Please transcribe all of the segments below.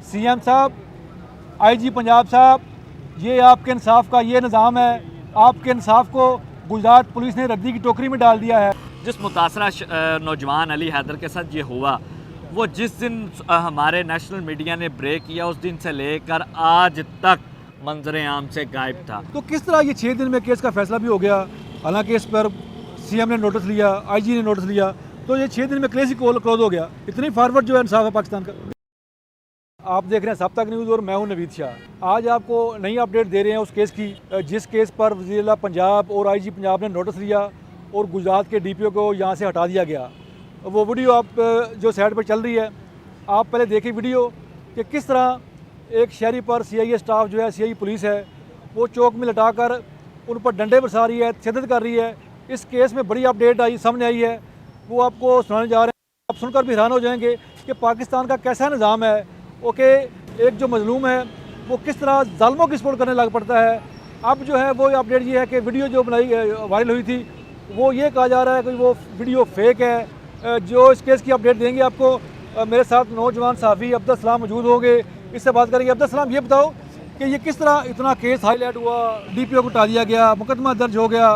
CM साहब, IG Punjab साहब, ये आपके इंसाफ का ये निज़ाम है। आपके इंसाफ को गुजरात पुलिस ने रद्दी की टोकरी में डाल दिया है। जिस मुतासरा नौजवान अली हैदर के साथ ये हुआ, वो जिस दिन हमारे नेशनल मीडिया ने ब्रेक किया उस दिन से लेकर आज तक मंजर आम से गायब था। तो किस तरह ये 6 दिन में केस का फैसला भी हो गया, हालांकि इस पर सीएम ने नोटिस लिया, आईजी ने नोटिस लिया, तो ये 6 दिन में केस ही क्लोज हो गया। इतनी फॉरवर्ड जो है इंसाफ है पाकिस्तान का। आप देख रहे हैं सब तक न्यूज़ और मैं हूं नवीद शाह। आज आपको नई अपडेट दे रहे हैं उस केस की, जिस केस पर वज़ीर-ए-आला पंजाब और आईजी पंजाब ने नोटिस लिया और गुजरात के डीपीओ को यहाँ से हटा दिया गया। वो वीडियो आप जो साइड पर चल रही है, आप पहले देखें वीडियो कि किस तरह एक शहरी पर सीआईए स्टाफ जो है, सीआईए पुलिस है, वो चौक में लटाकर उन पर डंडे बरसा रही है, तशद्दुद कर रही है। इस केस में बड़ी अपडेट सामने आई है, वो आपको सुनाने जा रहे हैं। आप सुनकर भी हैरान हो जाएंगे कि पाकिस्तान का कैसा निज़ाम है। ओके, एक जो मजलूम है वो किस तरह जालिमों की सपोर्ट करने लग पड़ता है। अब जो है वो अपडेट ये है कि वीडियो जो बनाई वायरल हुई थी, वो ये कहा जा रहा है कि वो वीडियो फेक है। जो इस केस की अपडेट देंगे आपको, मेरे साथ नौजवान सहाफ़ी अब्दुल सलाम मौजूद होंगे, इससे बात करेंगे। अब्दुल सलाम, ये बताओ कि ये किस तरह इतना केस हाईलाइट हुआ, डीपीओ को हटा दिया गया, मुकदमा दर्ज हो गया,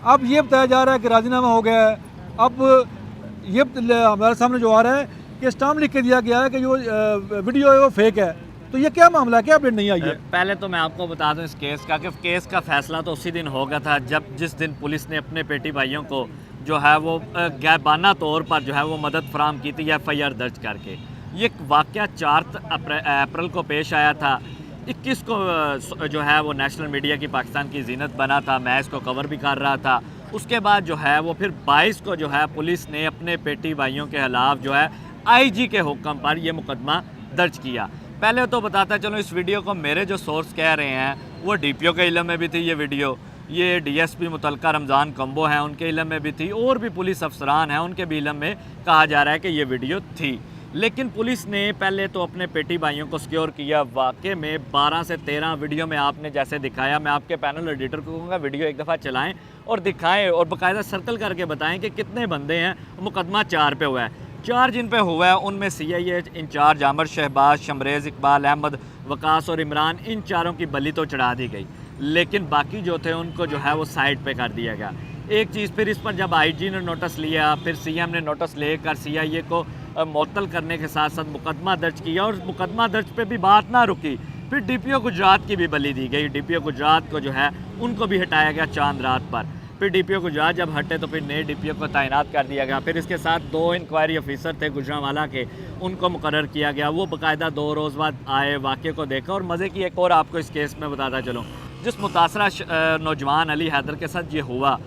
अब ये बताया जा रहा है कि राजीनामा हो गया है। अब ये हमारे सामने जो आ रहा है कि स्टाम्प लिख के दिया गया है कि जो वीडियो है वो फेक है। तो ये क्या मामला है, क्या अपडेट नहीं आई है? पहले तो मैं आपको बता दूं इस केस का कि केस का फैसला तो उसी दिन हो गया था जब जिस दिन पुलिस ने अपने पेटी भाइयों को जो है वो गैबाना तौर पर जो है वो मदद फराम की थी FIR दर्ज करके। ये वाक़या 4 अप्रैल को पेश आया था। 21 को जो है वो नेशनल मीडिया की पाकिस्तान की जीनत बना था, मैं इसको कवर भी कर रहा था। उसके बाद जो है वो फिर 22 को जो है पुलिस ने अपने पेटी भाइयों के खिलाफ जो है आईजी के हुक्म पर यह मुकदमा दर्ज किया। पहले तो बताता चलो, इस वीडियो को मेरे जो सोर्स कह रहे हैं वो डीपीओ के इल्म में भी थी ये वीडियो, ये डीएसपी मुतलका रमज़ान कम्बो हैं उनके इल्म में भी थी, और भी पुलिस अफसरान हैं उनके भी इल्म में कहा जा रहा है कि ये वीडियो थी। लेकिन पुलिस ने पहले तो अपने पेटी भाइयों को सिक्योर किया। वाकई में 12 से 13 वीडियो में आपने जैसे दिखाया, मैं आपके पैनल एडिटर को कहूँगा वीडियो एक दफ़ा चलाएं और दिखाएं और बाकायदा सर्कल करके बताएं कि कितने बंदे हैं। मुकदमा 4 पे हुआ है। 4 जिन पे हुआ है उनमें सीआईए इंचार्ज आमिर शहबाज, शमरेज़, इकबाल अहमद, वकास और इमरान, इन चारों की बलि तो चढ़ा दी गई, लेकिन बाकी जो थे उनको जो है वो साइड पे कर दिया गया। एक चीज़ फिर इस पर जब आईजी ने नोटिस लिया, फिर सीएम ने नोटिस लेकर सीआईए को मुअत्तल करने के साथ साथ मुकदमा दर्ज किया, और मुकदमा दर्ज पे भी बात ना रुकी, फिर डीपीओ गुजरात की भी बलि दी गई। डीपीओ गुजरात को जो है उनको भी हटाया गया चांद रात पर। फिर डीपीओ गुजरात जब हटे तो फिर नए डीपीओ को तैनात कर दिया गया। फिर इसके साथ 2 इंक्वायरी ऑफिसर थे गुजरांवाला के, उनको मुकर्रर किया गया। वो बाकायदा 2 रोज़ बाद आए, वाक़े को देखा। और मज़े की एक और आपको इस केस में बताता चलूँ, जिस मुतासरा नौजवान अली हैदर के साथ ये हुआ,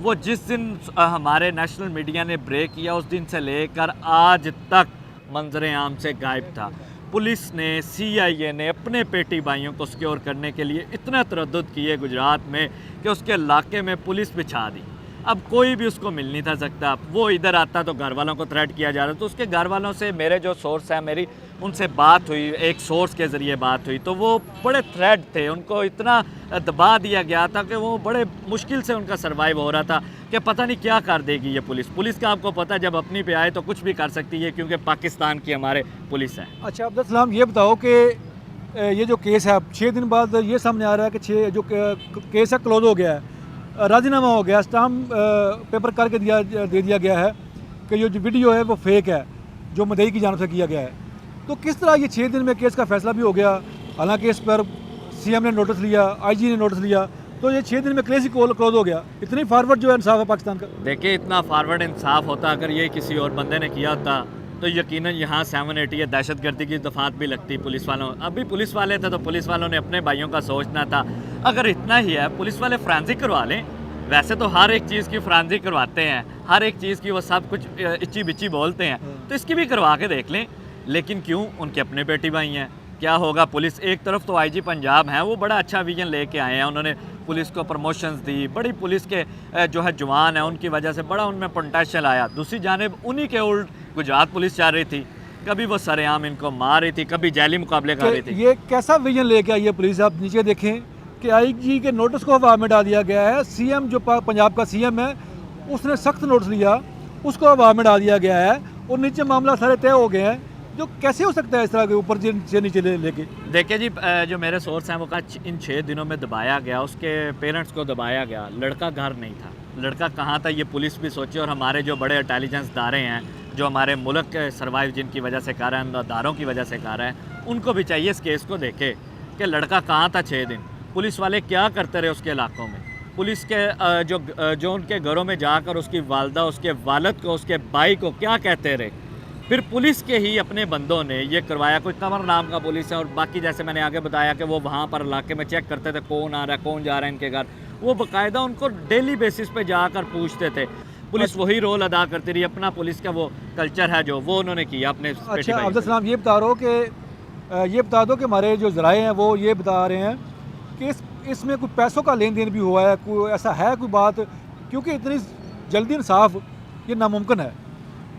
वो जिस दिन हमारे नेशनल मीडिया ने ब्रेक किया उस दिन से लेकर आज तक मंजर आम से गायब था। पुलिस ने, सीआईए ने अपने पेटी भाइयों को सिक्योर करने के लिए इतना तरद्दुद किए गुजरात में कि उसके इलाके में पुलिस बिछा दी। अब कोई भी उसको मिल नहीं था सकता। वो इधर आता तो घर वालों को थ्रेट किया जा रहा था। तो उसके घर वालों से मेरे जो सोर्स हैं, मेरी उनसे बात हुई, एक सोर्स के ज़रिए बात हुई, तो वो बड़े थ्रेट थे। उनको इतना दबा दिया गया था कि वो बड़े मुश्किल से उनका सर्वाइव हो रहा था कि पता नहीं क्या कर देगी ये पुलिस। पुलिस का आपको पता है जब अपनी पे आए तो कुछ भी कर सकती है, क्योंकि पाकिस्तान की हमारे पुलिस है। अच्छा अब्दुल सलाम, ये बताओ कि ये जो केस है, 6 दिन बाद ये सामने आ रहा है कि 6 जो केस है क्लोज हो गया है, राजीनामा हो गया, स्टाम्प पेपर करके दे दिया गया है कि ये जो वीडियो है वो फेक है, जो मदई की जानिब से किया गया है। तो किस तरह ये 6 दिन में केस का फैसला भी हो गया, हालांकि इस पर सीएम ने नोटिस लिया, आईजी ने नोटिस लिया, तो ये 6 दिन में केस ही क्लोज हो गया। इतनी फॉरवर्ड जो है इंसाफ है पाकिस्तान का। देखिए, इतना फॉरवर्ड इंसाफ होता अगर ये किसी और बंदे ने किया होता तो यकीनन यहाँ 780 दहशतगर्दी की दफात भी लगती पुलिस वालों। अभी पुलिस वाले थे तो पुलिस वालों ने अपने भाइयों का सोचना था। अगर इतना ही है, पुलिस वाले फ्रांसिक करवा लें। वैसे तो हर एक चीज़ की फ्रांसिक करवाते हैं, हर एक चीज़ की वो सब कुछ इच्ची बिच्ची बोलते हैं, तो इसकी भी करवा के देख लें। लेकिन क्यों? उनके अपने बेटी भाई हैं। क्या होगा? पुलिस एक तरफ तो आईजी पंजाब हैं, वो बड़ा अच्छा विजन लेके आए हैं, उन्होंने पुलिस को प्रमोशंस दी, बड़ी पुलिस के जो है जवान हैं उनकी वजह से बड़ा उनमें पोटेंशियल आया। दूसरी जानिब उन्हीं के उल्ट गुजरात पुलिस चाह रही थी, कभी वो सरेआम इनको मार रही थी, कभी जैली मुकाबले कर रही थी। ये कैसा विजन लेके आई है पुलिस? आप नीचे देखें कि आईजी के नोटिस को हवा में डाल दिया गया है। सीएम जो पंजाब का सीएम है उसने सख्त नोटिस लिया, उसको हवा में डाल दिया गया है, और नीचे मामला सारे तय हो गए हैं जो कैसे हो सकता है इस तरह के ऊपर से नीचे लेके? देखिए जी, जो मेरे सोर्स हैं वो कहा इन 6 दिनों में दबाया गया, उसके पेरेंट्स को दबाया गया, लड़का घर नहीं था। लड़का कहाँ था ये पुलिस भी सोचे, और हमारे जो बड़े इंटेलिजेंस दारे हैं, जो हमारे मुल्क के सर्वाइव जिनकी वजह से कर रहे हैं, दारों की वजह से कर रहे हैं, उनको भी चाहिए इस केस को देखे कि लड़का कहाँ था 6 दिन, पुलिस वाले क्या करते रहे उसके इलाकों में। पुलिस के जो उनके घरों में जाकर उसकी वालदा, उसके वालिद को, उसके भाई को क्या कहते रहे। फिर पुलिस के ही अपने बंदों ने ये करवाया, कोई कमर नाम का पुलिस है, और बाकी जैसे मैंने आगे बताया कि वो वहाँ पर इलाके में चेक करते थे कौन आ रहा है, कौन जा रहा है इनके घर। वो बाकायदा उनको डेली बेसिस पे जाकर पूछते थे। पुलिस वही रोल अदा करती रही, अपना पुलिस का वो कल्चर है जो वो उन्होंने किया अपने पेटी अच्छा भाई अब्दुल से। सलाम, ये बता रहा हो कि ये बता दो कि हमारे जो ज़राए हैं वो ये बता रहे हैं कि इसमें कोई पैसों का लेन देन भी हुआ है, कोई ऐसा है कोई बात, क्योंकि इतनी जल्दी इंसाफ ये नामुमकिन है।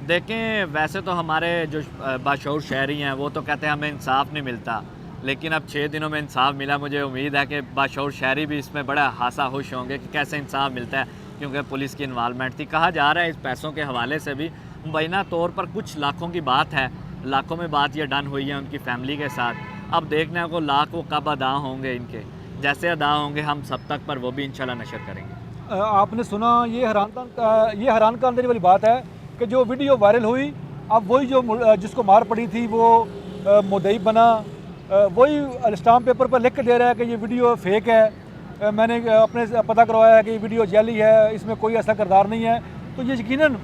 देखें, वैसे तो हमारे जो बाशऊर शहरी हैं वो तो कहते हैं हमें इंसाफ नहीं मिलता, लेकिन अब 6 दिनों में इंसाफ मिला। मुझे उम्मीद है कि बाशऊर शहरी भी इसमें बड़ा हासा खुश होंगे कि कैसे इंसाफ मिलता है, क्योंकि पुलिस की इन्वॉल्वमेंट थी। कहा जा रहा है इस पैसों के हवाले से भी मुबैना तौर पर कुछ लाखों की बात है, लाखों में बात ये डन हुई है उनकी फैमिली के साथ। अब देखने को लाख वो कब अदा होंगे, इनके जैसे अदा होंगे हम सब तक पर वो भी इंशाल्लाह नशर करेंगे। आपने सुना, ये हैरान करने वाली बात है कि जो वीडियो वायरल हुई, अब वही जो जिसको मार पड़ी थी वो मुद्दई बना, वही स्टाम्प पेपर पर लिख के दे रहा है कि ये वीडियो फेक है। मैंने अपने से पता करवाया है कि ये वीडियो जाली है, इसमें कोई ऐसा किरदार नहीं है। तो ये यकीनन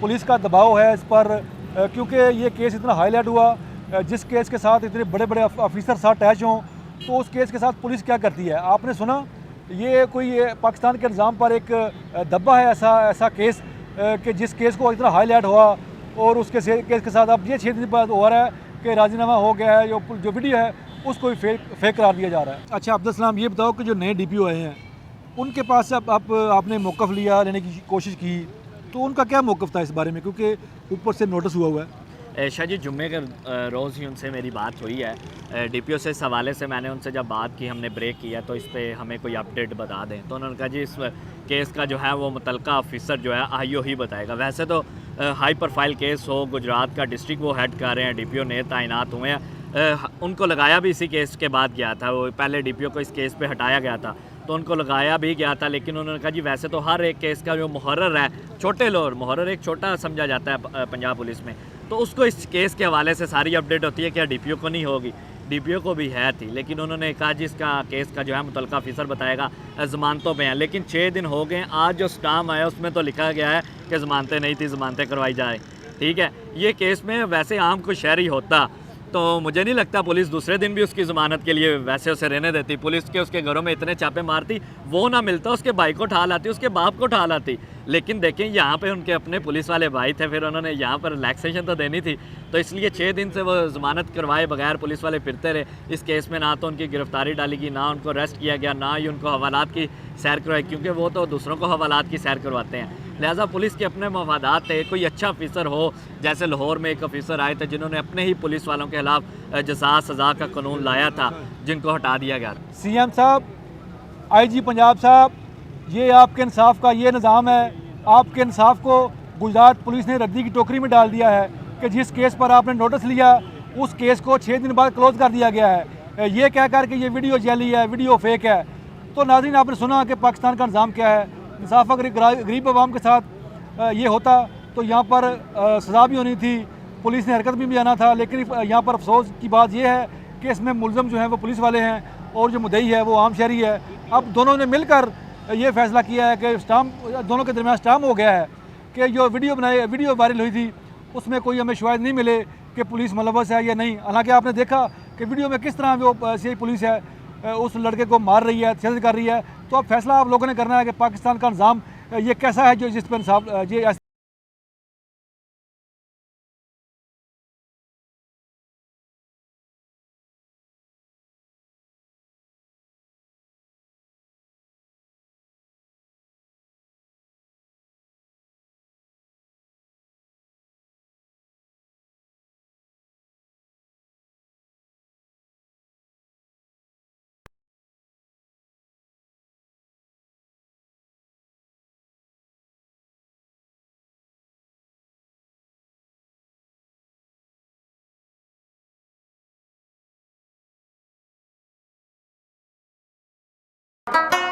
पुलिस का दबाव है इस पर, क्योंकि ये केस इतना हाईलाइट हुआ। जिस केस के साथ इतने बड़े बड़े ऑफिसर साथ अटैच हों, तो उस केस के साथ पुलिस क्या करती है? आपने सुना ये कोई पाकिस्तान के निज़ाम पर एक दब्बा है, ऐसा ऐसा केस कि जिस केस को इतना हाईलाइट हुआ, और उसके केस के साथ अब ये 6 दिन बाद हो रहा है कि राजीनामा हो गया है, जो वीडियो है उसको भी फेक करार दिया जा रहा है। अच्छा अब्दुल सलाम, ये बताओ कि जो नए डीपीओ आए हैं उनके पास से अब आपने मौक़िफ़ लिया, लेने की कोशिश की, तो उनका क्या मौक़िफ़ था इस बारे में, क्योंकि ऊपर से नोटिस हुआ हुआ है? शाह जी, जुम्मे के रोज़ ही उनसे मेरी बात हुई है। डीपीओ से इस हवाले से मैंने उनसे जब बात की, हमने ब्रेक किया तो इस पे हमें कोई अपडेट बता दें। तो उन्होंने कहा जी इस केस का जो है वो मुतलका ऑफिसर जो है आईओ ही बताएगा। वैसे तो हाई प्रोफाइल केस हो, गुजरात का डिस्ट्रिक्ट वो हेड कर रहे हैं, डीपीओ नए तैनात हुए हैं। उनको लगाया भी इसी केस के बाद गया था, वो पहले डीपीओ को इस केस पे हटाया गया था, तो उनको लगाया भी गया था। लेकिन उन्होंने कहा जी वैसे तो हर एक केस का जो मुहर्रर है, छोटे लोग मुहर्रर एक छोटा समझा जाता है पंजाब पुलिस में, तो उसको इस केस के हवाले से सारी अपडेट होती है। क्या डीपीओ को नहीं होगी? डीपीओ को भी है थी, लेकिन उन्होंने कहा जी इसका केस का जो है मुतलका ऑफिसर बताएगा, ज़मानतों पे हैं। लेकिन 6 दिन हो गए, आज जो स्टाम्प आया उसमें तो लिखा गया है कि ज़मानतें नहीं थी, ज़मानतें करवाई जाए। ठीक है, ये केस में वैसे आम कोई शहरी होता तो मुझे नहीं लगता पुलिस दूसरे दिन भी उसकी ज़मानत के लिए वैसे उसे रहने देती। पुलिस के उसके घरों में इतने छापे मारती, वो ना मिलता, उसके भाई को उठा लाती, उसके बाप को उठा लाती। लेकिन देखें यहाँ पे उनके अपने पुलिस वाले भाई थे, फिर उन्होंने यहाँ पर रिलैक्सेशन तो देनी थी, तो इसलिए 6 दिन से वो ज़मानत करवाए बगैर पुलिस वाले फिरते रहे। इस केस में ना तो उनकी गिरफ्तारी डाली गई, ना उनको अरेस्ट किया गया, ना ही उनको हवालात की सैर करवाई, क्योंकि वो तो दूसरों को हवालात की सैर करवाते हैं। लिहाजा पुलिस के अपने मफादात थे। कोई अच्छा ऑफिसर हो, जैसे लाहौर में एक ऑफिसर आए थे जिन्होंने अपने ही पुलिस वालों के खिलाफ जज़ा सज़ा का कानून लाया था, जिनको हटा दिया गया। सीएम साहब, आईजी पंजाब साहब, ये आपके इंसाफ का ये निज़ाम है। आपके इंसाफ को गुजरात पुलिस ने रद्दी की टोकरी में डाल दिया है कि जिस केस पर आपने नोटिस लिया उस केस को 6 दिन बाद क्लोज कर दिया गया है, ये कह कर कि ये वीडियो जैली है, वीडियो फेक है। तो नाज़रीन, आपने सुना कि पाकिस्तान का निज़ाम क्या है। इंसाफ अगर गरीब आवाम के साथ ये होता तो यहाँ पर सज़ा भी होनी थी, पुलिस ने हरकत भी आना था। लेकिन यहाँ पर अफसोस की बात यह है कि इसमें मुलज़म जो है वो पुलिस वाले हैं और जो मुद्दई है वो आम शहरी है। अब दोनों ने मिलकर ये फैसला किया है कि स्टाम्प दोनों के दरमियान स्टाम्प हो गया है कि जो वीडियो वायरल हुई थी उसमें कोई हमें शवाहिद नहीं मिले कि पुलिस मुलव्वस है या नहीं। हालांकि आपने देखा कि वीडियो में किस तरह वो सी पुलिस है उस लड़के को मार रही है, तशद्दुद कर रही है। तो अब फैसला आप लोगों ने करना है कि पाकिस्तान का निज़ाम ये कैसा है जो जिस पर इंसाफ ये है।